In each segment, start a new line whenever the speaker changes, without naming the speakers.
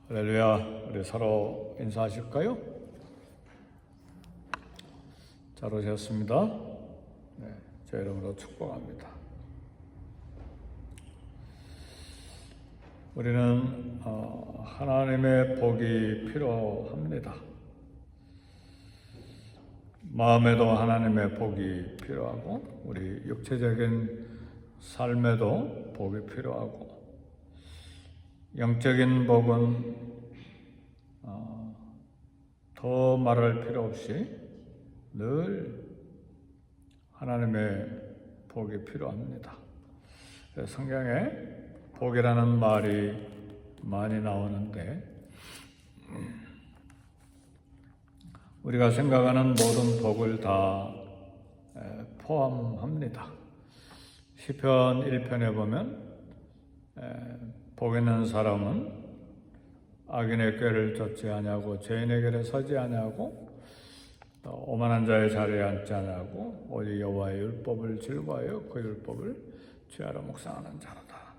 할렐루야. 우리 서로 인사하실까요? 잘 오셨습니다. 네, 제 이름으로 축복합니다. 우리는 하나님의 복이 필요합니다. 마음에도 하나님의 복이 필요하고 우리 육체적인 삶에도 복이 필요하고 영적인 복은 더 말할 필요 없이 늘 하나님의 복이 필요합니다. 성경에 복이라는 말이 많이 나오는데 우리가 생각하는 모든 복을 다 포함합니다. 시편 1편에 보면 복 있는 사람은 악인의 꾀를 쫓지 아니하고 죄인의 길에 서지 아니하고 오만한 자의 자리에 앉지 아니하고 오직 여호와의 율법을 즐거워하여 그 율법을 죄하러 묵상하는 자로다.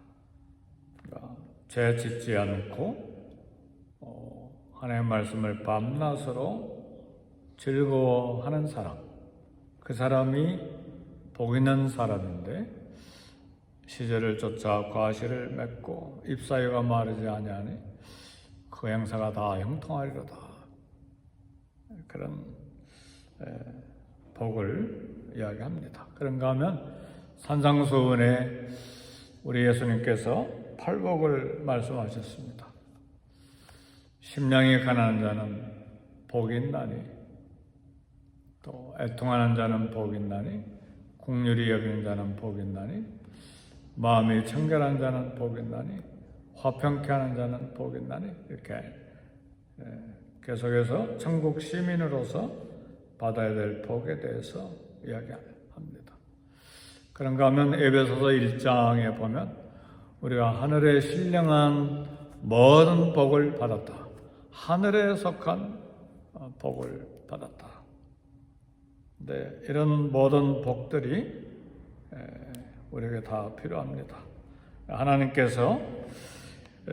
그러니까 죄 짓지 않고 하나님의 말씀을 밤낮으로 즐거워하는 사람, 그 사람이 복 있는 사람인데 시절을 쫓아 과실을 맺고 잎사귀가 마르지 아니하니 그 행사가 다 형통하리로다. 그런 복을 이야기합니다. 그런가 하면 산상수훈에 우리 예수님께서 팔복을 말씀하셨습니다. 심령이 가난한 자는 복이 있나니 또 애통하는 자는 복이 있나니 긍휼히 여기는 자는 복이 있나니 마음이 청결한 자는 복이 있나니 화평케 하는 자는 복이 있나니 이렇게 계속해서 천국 시민으로서 받아야 될 복에 대해서 이야기합니다. 그런가 하면 에베소서 1장에 보면 우리가 하늘에 신령한 모든 복을 받았다. 하늘에 속한 복을 받았다. 네, 이런 모든 복들이 우리에게 다 필요합니다. 하나님께서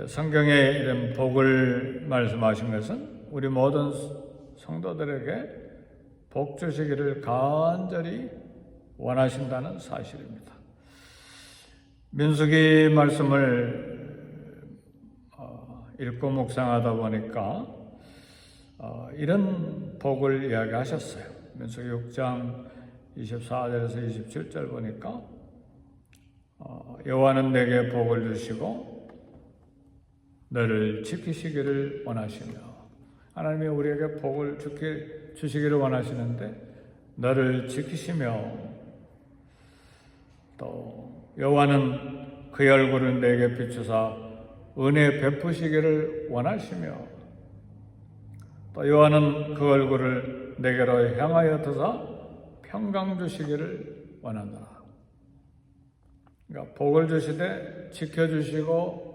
성경에 이런 복을 말씀하신 것은 우리 모든 성도들에게 복 주시기를 간절히 원하신다는 사실입니다. 민수기 말씀을 읽고 묵상하다 보니까 이런 복을 이야기하셨어요. 민수기 6장 24절에서 27절 보니까 여호와는 내게 복을 주시고 너를 지키시기를 원하시며, 하나님이 우리에게 복을 주시기를 원하시는데 너를 지키시며, 또 여호와는 그의 얼굴을 내게 비추사 은혜 베푸시기를 원하시며, 또 여호와는 그 얼굴을 내게로 향하여 드사 평강 주시기를 원하노라. 그러니까 복을 주시되 지켜주시고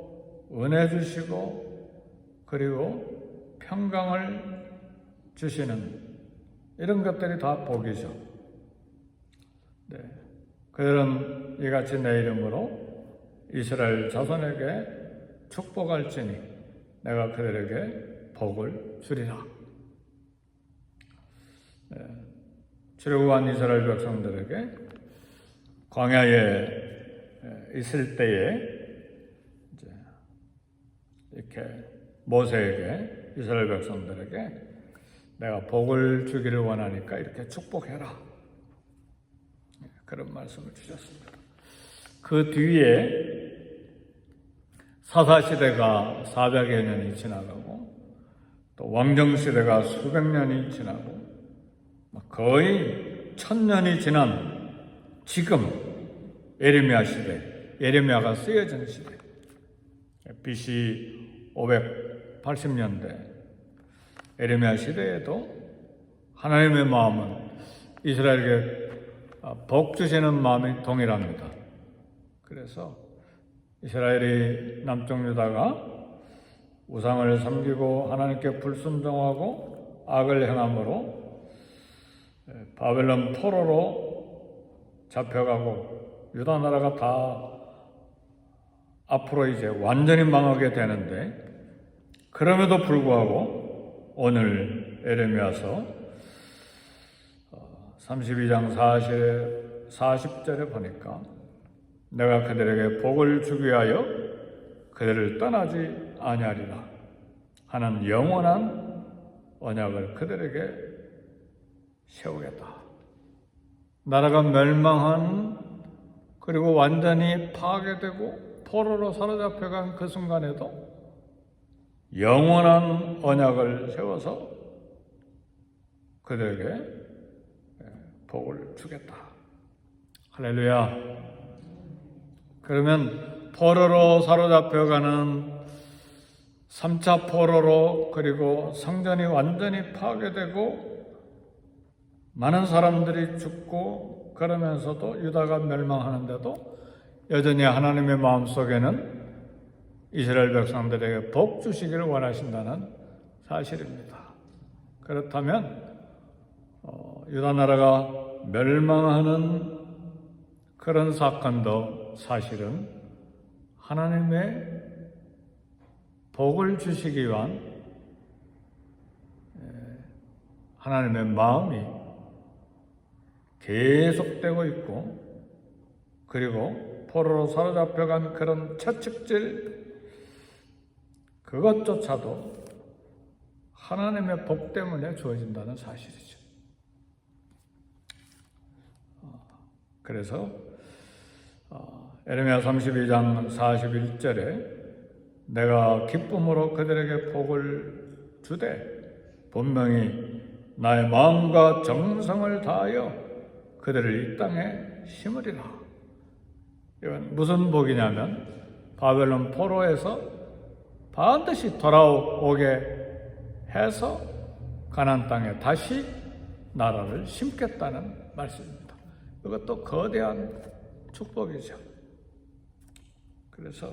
은혜 주시고 그리고 평강을 주시는 이런 것들이 다 복이죠. 네. 그들은 이같이 내 이름으로 이스라엘 자손에게 축복할지니 내가 그들에게 복을 주리라. 네. 출애굽한 이스라엘 백성들에게 광야에 있을 때에 이렇게 모세에게 이스라엘 백성들에게 내가 복을 주기를 원하니까 이렇게 축복해라. 그런 말씀을 주셨습니다. 그 뒤에 사사시대가 400여 년이 지나가고 또 왕정시대가 수백 년이 지나고 거의 1000년이 지난 지금 예레미야 시대, 예레미야가 쓰여진 시대, BC 580년대 예레미야 시대에도 하나님의 마음은 이스라엘에게 복 주시는 마음이 동일합니다. 그래서 이스라엘이 남쪽 유다가 우상을 섬기고 하나님께 불순종하고 악을 행함으로 바벨론 포로로 잡혀가고 유다 나라가 다 앞으로 이제 완전히 망하게 되는데 그럼에도 불구하고 오늘 에레미야서 32장 40절에 보니까 내가 그들에게 복을 주기 위하여 그들을 떠나지 아니하리라 하는 영원한 언약을 그들에게 세우겠다. 나라가 멸망한 그리고 완전히 파괴되고 포로로 사로잡혀간 그 순간에도 영원한 언약을 세워서 그들에게 복을 주겠다. 할렐루야. 그러면 포로로 사로잡혀가는 3차 포로로 그리고 성전이 완전히 파괴되고 많은 사람들이 죽고 그러면서도 유다가 멸망하는데도 여전히 하나님의 마음속에는 이스라엘 백성들에게 복 주시기를 원하신다는 사실입니다. 그렇다면 유다 나라가 멸망하는 그런 사건도 사실은 하나님의 복을 주시기 위한 하나님의 마음이 계속되고 있고, 그리고 포로로 사로잡혀간 그런 채찍질 그것조차도 하나님의 복 때문에 주어진다는 사실이죠. 그래서 에레미야 32장 41절에 내가 기쁨으로 그들에게 복을 주되 분명히 나의 마음과 정성을 다하여 그들을 이 땅에 심으리라. 이건 무슨 복이냐면 바벨론 포로에서 반드시 돌아오게 해서 가나안 땅에 다시 나라를 심겠다는 말씀입니다. 이것도 거대한 축복이죠. 그래서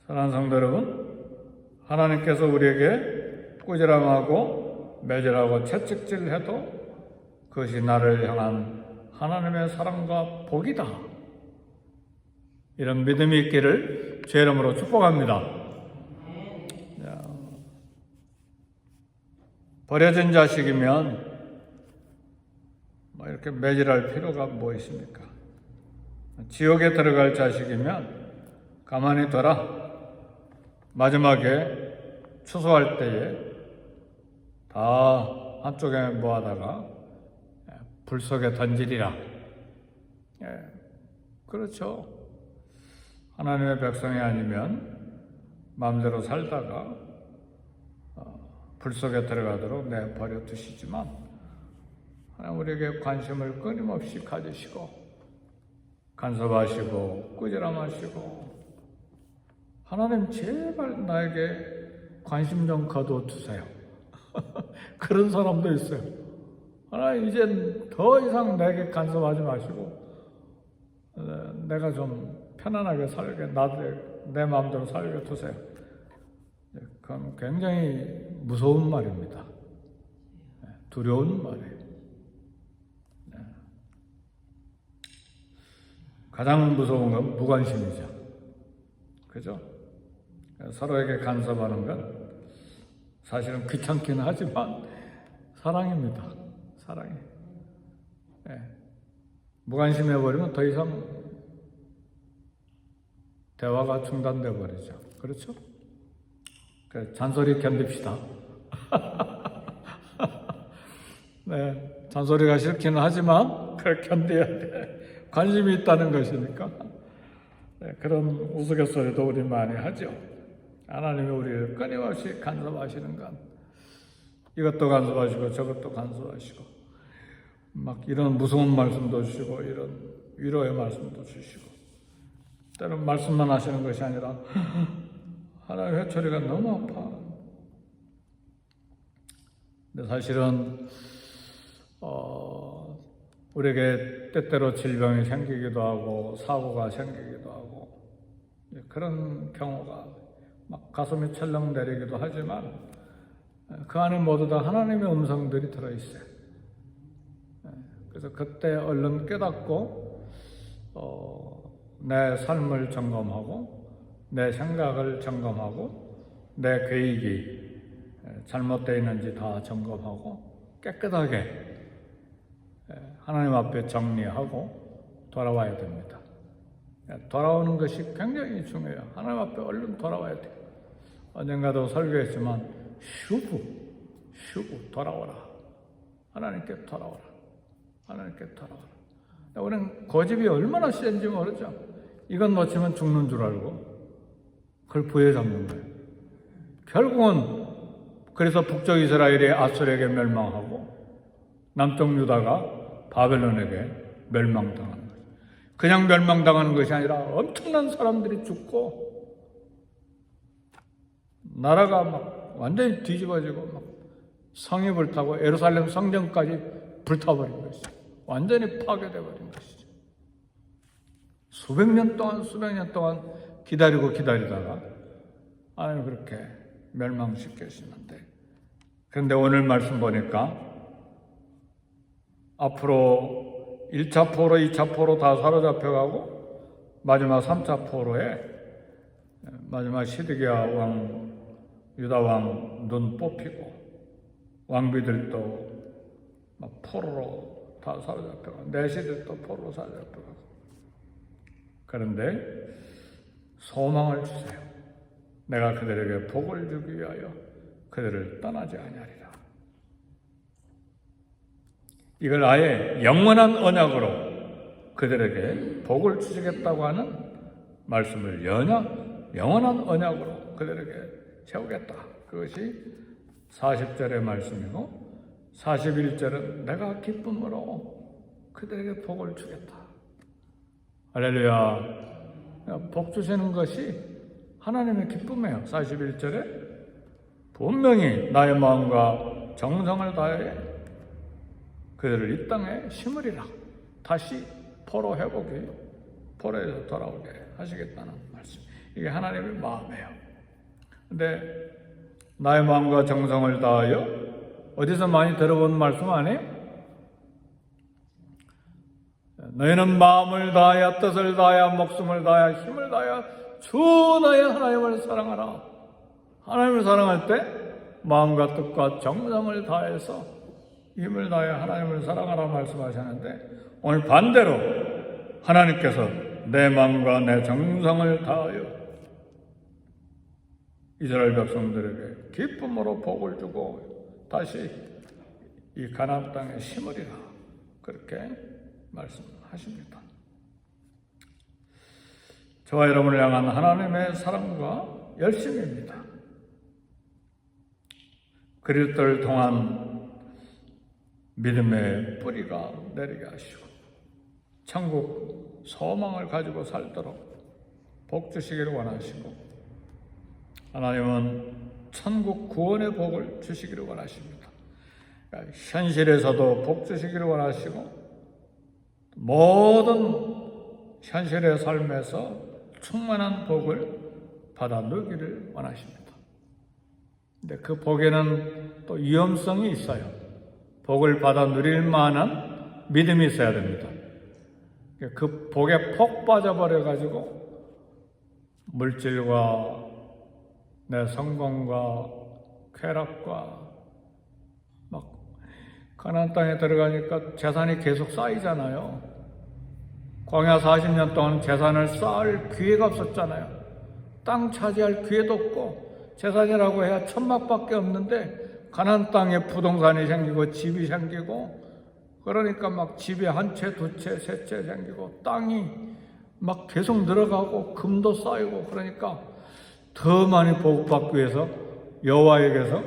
사랑하는 성도 여러분, 하나님께서 우리에게 꾸지람하고 매질하고 채찍질해도 그것이 나를 향한 하나님의 사랑과 복이다. 이런 믿음이 있기를 주의 이름으로 축복합니다. 버려진 자식이면 이렇게 매질할 필요가 뭐 있습니까? 지옥에 들어갈 자식이면 가만히 둬라. 마지막에 추수할 때에 다 한쪽에 모아다가 불 속에 던지리라. 그렇죠. 하나님의 백성이 아니면 마음대로 살다가 불 속에 들어가도록 내버려 두시지만 하나님 우리에게 관심을 끊임없이 가지시고 간섭하시고 꾸지람하시고 하나님 제발 나에게 관심 좀 거둬주세요. 그런 사람도 있어요. 하나님 이젠 더 이상 내게 간섭하지 마시고 내가 좀 편안하게 살게 내 마음대로 살게 두세요. 그건 굉장히 무서운 말입니다. 두려운 말이에요. 가장 무서운 건 무관심이죠. 그죠? 서로에게 간섭하는 건 사실은 귀찮긴 하지만 사랑입니다. 사랑이. 무관심해버리면 더 이상 대화가 중단돼 버리죠. 그렇죠? 잔소리 견딥시다. 네, 잔소리가 싫기는 하지만 그걸 견뎌야 돼. 관심이 있다는 것이니까. 네, 그런 우스갯소리도 우리 많이 하죠. 하나님이 우리를 끊임없이 간섭하시는 건 이것도 간섭하시고 저것도 간섭하시고 막 이런 무서운 말씀도 주시고 이런 위로의 말씀도 주시고 때로는 말씀만 하시는 것이 아니라 하나님의 회초리가 너무 아파. 근데 사실은 우리에게 때때로 질병이 생기기도 하고 사고가 생기기도 하고 그런 경우가 막 가슴이 철렁 내리기도 하지만 그 안에 모두 다 하나님의 음성들이 들어있어요. 그래서 그때 얼른 깨닫고 내 삶을 점검하고 내 생각을 점검하고 내 계획이 잘못되어 있는지 다 점검하고 깨끗하게 하나님 앞에 정리하고 돌아와야 됩니다. 돌아오는 것이 굉장히 중요해요. 하나님 앞에 얼른 돌아와야 돼요. 언젠가도 설교했지만 슈브 돌아오라. 하나님께 돌아오라. 하나님께 돌아오라. 우리는 고집이 얼마나 센지 모르죠. 이건 놓치면 죽는 줄 알고 그걸 부여잡는 거예요. 결국은 그래서 북쪽 이스라엘이 아수르에게 멸망하고 남쪽 유다가 바벨론에게 멸망당하는 거예요. 그냥 멸망당하는 것이 아니라 엄청난 사람들이 죽고 나라가 막 완전히 뒤집어지고 막 성이 불타고 예루살렘 성전까지 불타버린 것이죠. 완전히 파괴되어버린 것이죠. 수백 년 동안 기다리다가 하나님 그렇게 멸망시키시는데, 그런데 오늘 말씀 보니까 앞으로 1차 포로, 2차 포로 다 사로잡혀가고 마지막 3차 포로에 마지막 시드기야 왕, 유다 왕 눈 뽑히고 왕비들도 막 포로로 다 사로잡혀가고 내시들도 포로로 사로잡혀가고, 그런데 소망을 주세요. 내가 그들에게 복을 주기 위하여 그들을 떠나지 아니하리라. 이걸 아예 영원한 언약으로 그들에게 복을 주시겠다고 하는 말씀을 영원한 언약으로 그들에게 세우겠다. 그것이 40절의 말씀이고 41절은 내가 기쁨으로 그들에게 복을 주겠다. 할렐루야. 복 주시는 것이 하나님의 기쁨이에요. 41절에 분명히 나의 마음과 정성을 다해 그들을 이 땅에 심으리라. 다시 포로 회복이, 포로에서 돌아오게 하시겠다는 말씀. 이게 하나님의 마음이에요. 근데 나의 마음과 정성을 다하여, 어디서 많이 들어본 말씀 아니에요? 너희는 마음을 다하여, 뜻을 다하여, 목숨을 다하여, 힘을 다하여 주 너의 하나님을 사랑하라. 하나님을 사랑할 때 마음과 뜻과 정성을 다해서 힘을 다하여 하나님을 사랑하라 말씀하셨는데, 오늘 반대로 하나님께서 내 마음과 내 정성을 다하여 이스라엘 백성들에게 기쁨으로 복을 주고 다시 이 가나안 땅에 심으리라. 그렇게 말씀하십니다. 저와 여러분을 향한 하나님의 사랑과 열심입니다. 그리스도를 통한 믿음의 뿌리가 내리게 하시고 천국 소망을 가지고 살도록 복 주시기를 원하시고, 하나님은 천국 구원의 복을 주시기를 원하십니다. 현실에서도 복 주시기를 원하시고 모든 현실의 삶에서 충만한 복을 받아 누리기를 원하십니다. 근데 그 복에는 또 위험성이 있어요. 복을 받아 누릴 만한 믿음이 있어야 됩니다. 그 복에 폭 빠져버려가지고 물질과 내 성공과 쾌락과 막 가나안 땅에 들어가니까 재산이 계속 쌓이잖아요. 광야 40년 동안 재산을 쌓을 기회가 없었잖아요. 땅 차지할 기회도 없고, 재산이라고 해야 천막밖에 없는데 가나안 땅에 부동산이 생기고 집이 생기고, 그러니까 막 집에 한 채, 두 채, 세 채 생기고 땅이 막 계속 늘어가고 금도 쌓이고, 그러니까 더 많이 보복받기 위해서 여호와에게서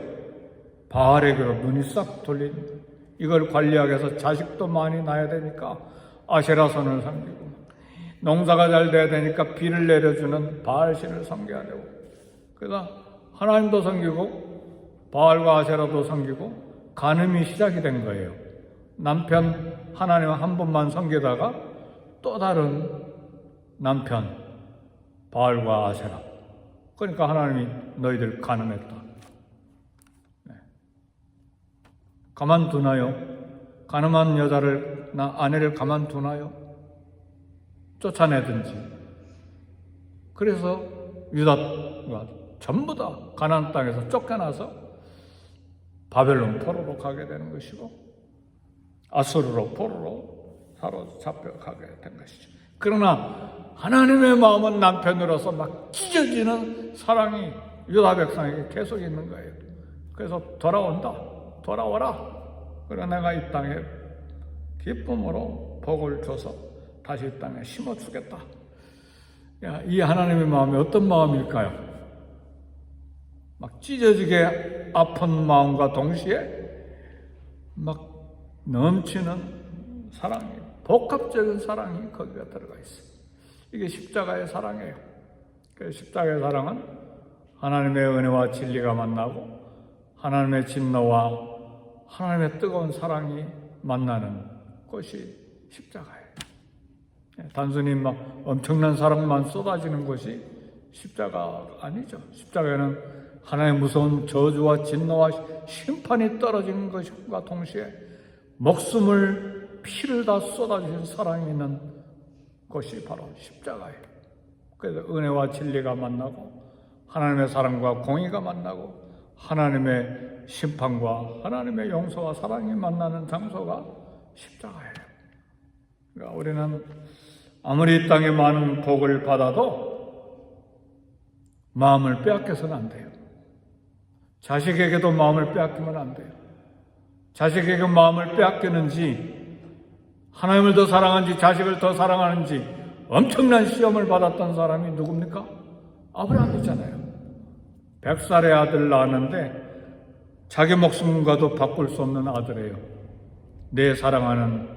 바알에게로 눈이 싹 돌린, 이걸 관리하기 위해서 자식도 많이 낳아야 되니까 아세라선을 섬기고, 농사가 잘 돼야 되니까 비를 내려주는 바알신을 섬겨야 되고, 그래서 하나님도 섬기고 바알과 아세라도 섬기고 간음이 시작이 된 거예요. 남편 하나님 한 분만 섬기다가 또 다른 남편 바알과 아세라, 그러니까 하나님이 너희들 간음했다. 네. 가만두나요? 간음한 여자를, 아내를 가만두나요? 쫓아내든지. 그래서 유다가 전부 다 가나안 땅에서 쫓겨나서 바벨론 포로로 가게 되는 것이고 아수르로 포로로 사로잡혀가게 된 것이죠. 그러나 하나님의 마음은 남편으로서 막 찢어지는 사랑이 유다 백성에게 계속 있는 거예요. 그래서 돌아와라. 그래 내가 이 땅에 기쁨으로 복을 줘서 다시 이 땅에 심어주겠다. 이 하나님의 마음이 어떤 마음일까요? 막 찢어지게 아픈 마음과 동시에 막 넘치는 사랑이, 복합적인 사랑이 거기가 들어가 있어요. 이게 십자가의 사랑이에요. 그래서 십자가의 사랑은 하나님의 은혜와 진리가 만나고 하나님의 진노와 하나님의 뜨거운 사랑이 만나는 것이 십자가예요. 단순히 막 엄청난 사랑만 쏟아지는 것이 십자가 아니죠. 십자가에는 하나님의 무서운 저주와 진노와 심판이 떨어지는 것과 동시에 목숨을 피를 다 쏟아주신 사랑이 있는 것이 바로 십자가예요. 그래서 은혜와 진리가 만나고 하나님의 사랑과 공의가 만나고 하나님의 심판과 하나님의 용서와 사랑이 만나는 장소가 십자가예요. 그러니까 우리는 아무리 이 땅에 많은 복을 받아도 마음을 빼앗겨서는 안 돼요. 자식에게도 마음을 빼앗기면 안 돼요. 자식에게 마음을 빼앗기는지 하나님을 더 사랑하는지 자식을 더 사랑하는지 엄청난 시험을 받았던 사람이 누굽니까? 아브라함이잖아요. 100살의 아들 낳았는데 자기 목숨과도 바꿀 수 없는 아들이에요. 내 사랑하는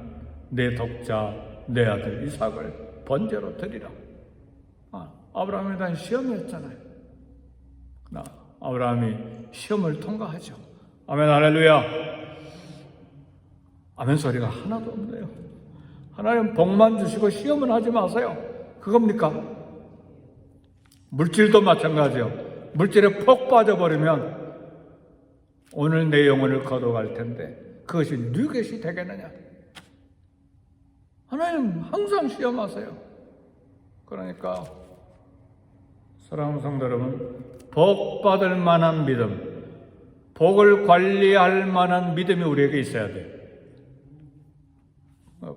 내 독자 내 아들 이삭을 번제로 드리라. 아브라함에 대한 시험이었잖아요. 아브라함이 시험을 통과하죠. 아멘 할렐루야. 아멘 소리가 하나도 없네요. 하나님 복만 주시고 시험은 하지 마세요. 그겁니까? 물질도 마찬가지요. 물질에 폭 빠져버리면 오늘 내 영혼을 거둬갈 텐데 그것이 네 것이 되겠느냐? 하나님 항상 시험하세요. 그러니까 사랑하는 성도 여러분, 복 받을 만한 믿음, 복을 관리할 만한 믿음이 우리에게 있어야 돼요.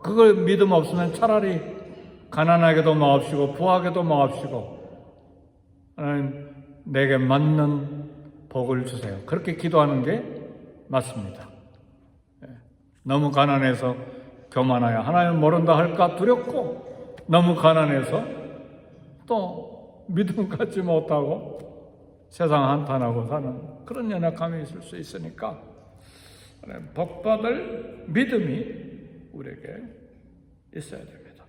그걸 믿음 없으면 차라리 가난하게도 마옵시고 부하게도 마옵시고 하나님 내게 맞는 복을 주세요. 그렇게 기도하는 게 맞습니다. 너무 가난해서 교만하여 하나님 모른다 할까 두렵고 너무 가난해서 또 믿음 갖지 못하고 세상 한탄하고 사는 그런 연약함이 있을 수 있으니까 복받을 믿음이 우리에게 있어야 됩니다.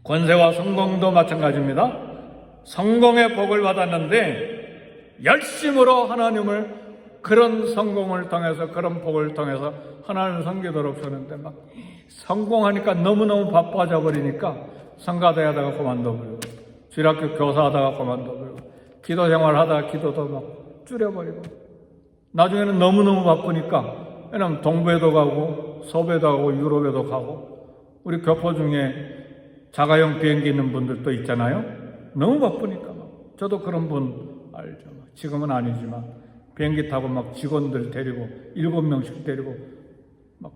권세와 성공도 마찬가지입니다. 성공의 복을 받았는데 열심으로 하나님을 그런 성공을 통해서 그런 복을 통해서 하나님을 섬기도록 하는데 막 성공하니까 너무너무 바빠져 버리니까 성가대 하다가 그만둬버리고 주일학교 교사하다가 그만둬버리고 기도 생활하다가 기도도 막 줄여버리고 나중에는 너무너무 바쁘니까 왜냐면 동부에도 가고 서부에도 가고 유럽에도 가고 우리 교포 중에 자가용 비행기 있는 분들도 있잖아요. 너무 바쁘니까 막 저도 그런 분 알죠. 지금은 아니지만 비행기 타고 막 직원들 데리고 7명씩 데리고 막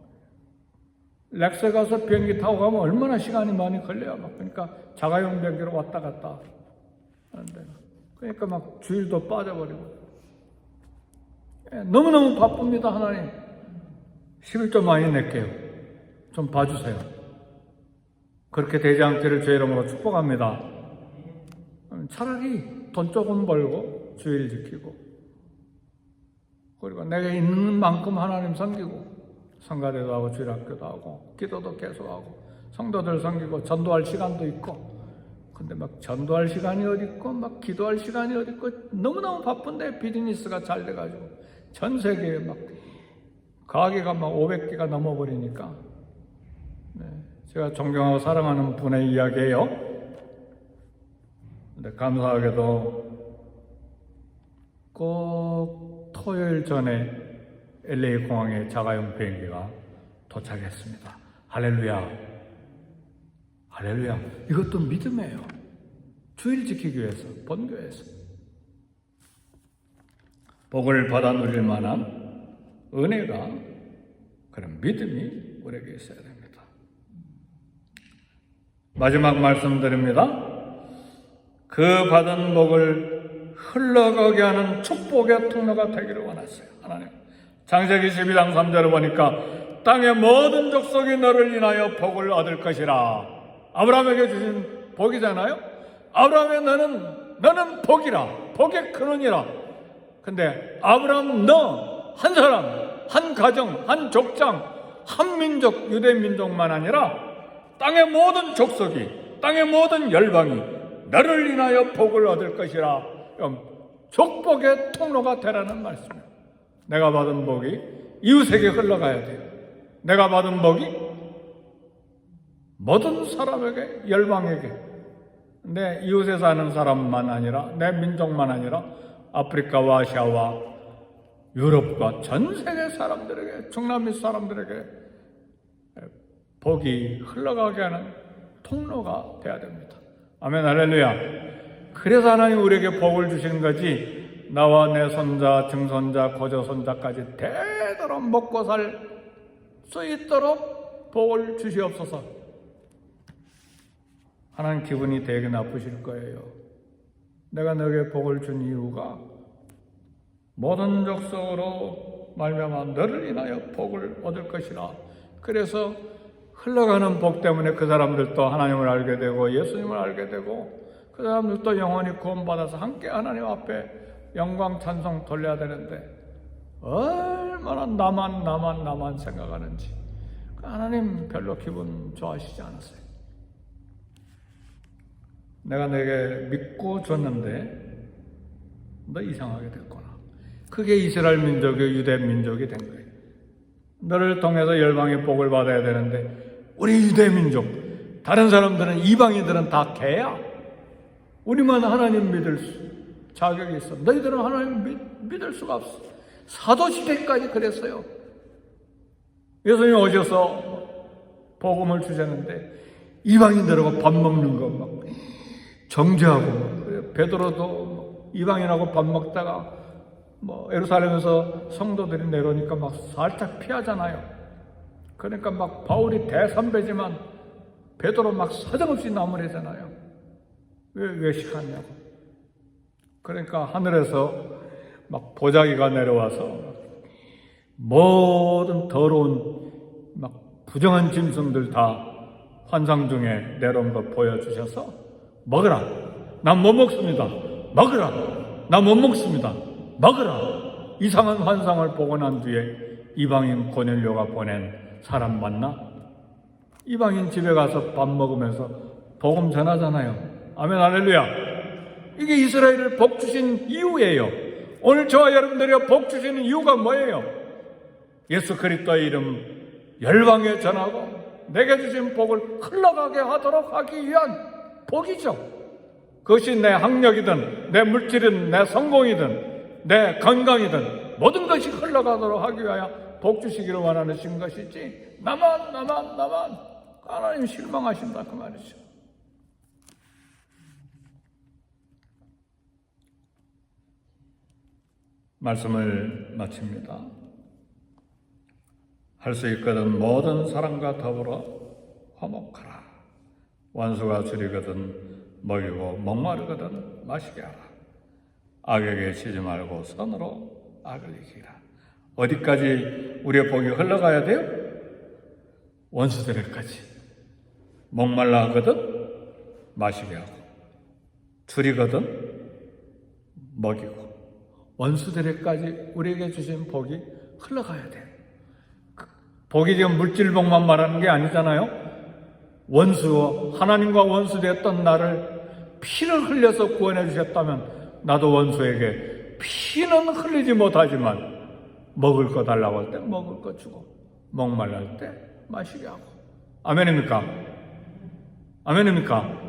렉스 가서 비행기 타고 가면 얼마나 시간이 많이 걸려요. 막 그러니까 자가용 비행기로 왔다 갔다 하는데 그러니까 막 주일도 빠져버리고 너무너무 바쁩니다. 하나님 11조 많이 낼게요. 좀 봐주세요. 그렇게 되지 않기를 주의 이름으로 축복합니다. 차라리 돈 조금 벌고 주일 지키고 그리고 내가 있는 만큼 하나님 섬기고 성가대도 하고 주일학교도 하고 기도도 계속하고 성도들 섬기고 전도할 시간도 있고 근데 막 전도할 시간이 어디 있고 막 기도할 시간이 어디 있고 너무너무 바쁜데 비즈니스가 잘 돼가지고 전 세계에 막 가게가 막 500개가 넘어버리니까 제가 존경하고 사랑하는 분의 이야기예요. 근데 감사하게도 꼭 토요일 전에 LA 공항에 자가용 비행기가 도착했습니다. 할렐루야. 할렐루야. 이것도 믿음이에요. 주일 지키기 위해서, 본교에서. 복을 받아 누릴 만한 은혜가, 그런 믿음이 우리에게 있어야 됩니다. 마지막 말씀드립니다. 그 받은 복을 흘러가게 하는 축복의 통로가 되기를 원하세요. 하나님, 창세기 12장 3절을 보니까 땅의 모든 족속이 너를 인하여 복을 얻을 것이라. 아브라함에게 주신 복이잖아요. 아브라함의 너는 복이라, 복의 근원이라. 근데 아브라함 너 한 사람, 한 가정, 한 족장, 한 민족, 유대 민족만 아니라 땅의 모든 족속이, 땅의 모든 열방이 너를 인하여 복을 얻을 것이라. 축복의 통로가 되라는 말씀이에요. 내가 받은 복이 이웃에게 흘러가야 돼요. 내가 받은 복이 모든 사람에게, 열방에게, 내 이웃에 사는 사람만 아니라, 내 민족만 아니라 아프리카와 아시아와 유럽과 전 세계 사람들에게, 중남미 사람들에게 복이 흘러가게 하는 통로가 되어야 됩니다. 아멘, 할렐루야. 그래서 하나님 우리에게 복을 주시는 거지, 나와 내 손자, 증손자, 고조손자까지 대대로 먹고 살 수 있도록 복을 주시옵소서. 하나님 기분이 되게 나쁘실 거예요. 내가 너에게 복을 준 이유가 모든 족속으로 말미암아 너를 인하여 복을 얻을 것이라. 그래서 흘러가는 복 때문에 그 사람들도 하나님을 알게 되고 예수님을 알게 되고 그 사람들도 영원히 구원받아서 함께 하나님 앞에 영광 찬송 돌려야 되는데 얼마나 나만 생각하는지 하나님 별로 기분 좋아하시지 않았어요. 내가 너에게 믿고 줬는데 너 이상하게 됐구나. 그게 이스라엘 민족이, 유대 민족이 된 거예요. 너를 통해서 열방의 복을 받아야 되는데 우리 유대 민족, 다른 사람들은, 이방인들은 다 개야. 우리만 하나님 믿을 자격이 있어. 너희들은 하나님 믿을 수가 없어. 사도시대까지 그랬어요. 예수님이 오셔서 복음을 주셨는데 이방인들하고 밥 먹는 거 막 정죄하고, 베드로도 이방인하고 밥 먹다가 예루살렘에서 성도들이 내려오니까 막 살짝 피하잖아요. 그러니까 막 바울이 대선배지만 베드로 막 사정없이 나무래잖아요. 왜 시하냐고. 그러니까 하늘에서 막 보자기가 내려와서 모든 더러운 막 부정한 짐승들 다 환상 중에 내려온 거 보여주셔서 먹으라. 난 못 먹습니다. 먹으라. 난 못 먹습니다. 먹으라. 이상한 환상을 보고 난 뒤에 이방인 고넬료가 보낸 사람 만나 이방인 집에 가서 밥 먹으면서 복음 전하잖아요. 아멘, 할렐루야. 이게 이스라엘을 복 주신 이유예요. 오늘 저와 여러분들이 복 주시는 이유가 뭐예요? 예수 그리스도의 이름 열방에 전하고 내게 주신 복을 흘러가게 하도록 하기 위한 복이죠. 그것이 내 학력이든 내 물질이든 내 성공이든 내 건강이든 모든 것이 흘러가도록 하기 위하여 복 주시기를 원하는 것이지, 나만 하나님 실망하신다 그 말이죠. 말씀을 마칩니다. 할 수 있거든 모든 사람과 더불어 화목하라. 원수가 줄이거든 먹이고 목마르거든 마시게 하라. 악에게 지지 말고 선으로 악을 이기라. 어디까지 우리의 복이 흘러가야 돼요? 원수들에까지. 목말라 하거든 마시게 하고, 줄이거든 먹이고, 원수들에까지 우리에게 주신 복이 흘러가야 돼요. 복이 지금 물질복만 말하는 게 아니잖아요. 하나님과 원수되었던 나를 피를 흘려서 구원해 주셨다면 나도 원수에게 피는 흘리지 못하지만 먹을 거 달라고 할 때 먹을 거 주고, 목말랄 때 마시게 하고. 아멘입니까? 아멘입니까?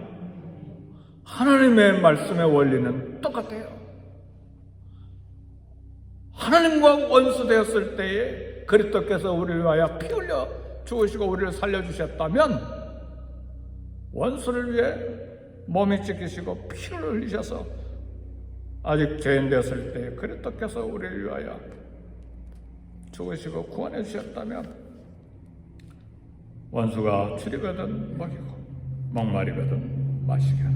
하나님의 말씀의 원리는 똑같아요. 하나님과 원수되었을 때에 그리스도께서 우리를 위하여 피 흘려 죽으시고 우리를 살려주셨다면, 원수를 위해 몸이 찢기시고 피를 흘리셔서 아직 죄인 되었을 때 그리스도께서 우리를 위하여 죽으시고 구원해 주셨다면 원수가 줄이거든 먹이고 목마르거든 마시게 하라.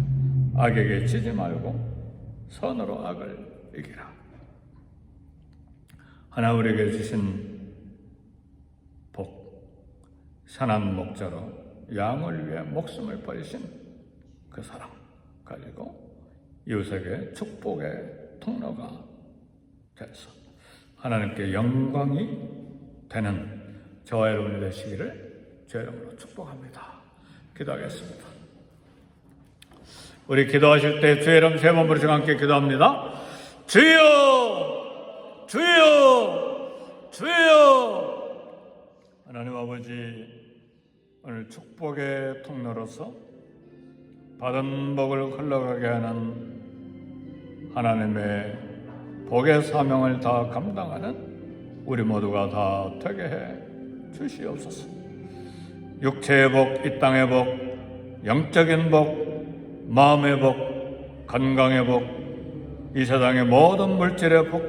악에게 지지 말고 선으로 악을 이기라. 하나 우리에게 주신 복, 선한 목자로 양을 위해 목숨을 버리신 그 사랑 가지고 이웃에게 축복의 통로가 돼서 하나님께 영광이 되는 저와 여러분이 되시기를 주의 이름으로 축복합니다. 기도하겠습니다. 우리 기도하실 때 주의 이름 세 번 부르시고 함께 기도합니다. 주여! 주여! 주여! 하나님 아버지, 오늘 축복의 통로로서 받은 복을 흘러가게 하는 하나님의 복의 사명을 다 감당하는 우리 모두가 다 되게 해 주시옵소서. 육체의 복, 이 땅의 복, 영적인 복, 마음의 복, 건강의 복, 이 세상의 모든 물질의 복,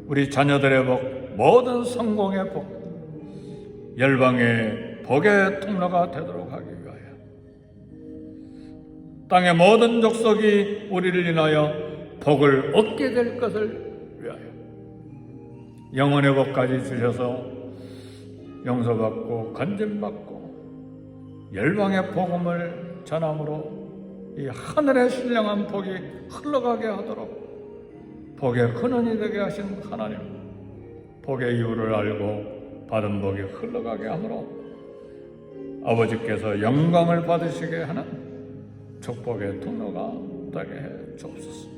우리 자녀들의 복, 모든 성공의 복, 열방의 복의 통로가 되도록 하기 위하여 땅의 모든 족속이 우리를 인하여 복을 얻게 될 것을 위하여 영혼의 복까지 주셔서 용서받고 건짐받고 열방의 복음을 전함으로 이 하늘의 신령한 복이 흘러가게 하도록 복의 근원이 되게 하신 하나님, 복의 이유를 알고 받은 복이 흘러가게 하므로 아버지께서 영광을 받으시게 하는 축복의 통로가 되게 해 주옵소서.